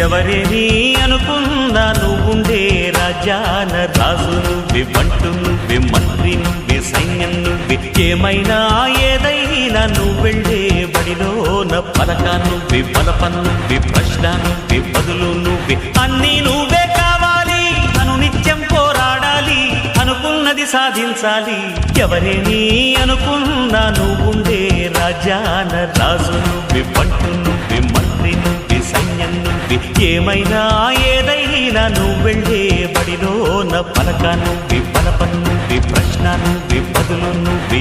ఎవరేని అనుకున్నా నువ్వుండే రాజాన రాజు నువ్వే, బంటు నువ్వే, మంత్రి నువ్వే, సైన్యం నువ్వే, ఏమైనా ఏదైనా నువ్వెళ్ళే బడిలోన పలక నువ్వే, బలపం నువ్వే, ప్రశ్న నువ్వే, బదులు నువ్వే, అన్నీ నువ్వే కావాలి. నిత్యం పోరాడాలి, అనుకున్నది సాధించాలి. ఎవరేని అనుకున్నా నువ్వుండే రాజాన రాజు నువ్వే, బంటు నువ్వే, మంత్రి నువ్వే, సైన్యం నువ్వే, ఏమైనా ఏదైనా నువ్వెళ్ళే బడిలోన పలక నువ్వే, బలపం నువ్వే, ప్రశ్న నువ్వే, బదులు నువ్వే.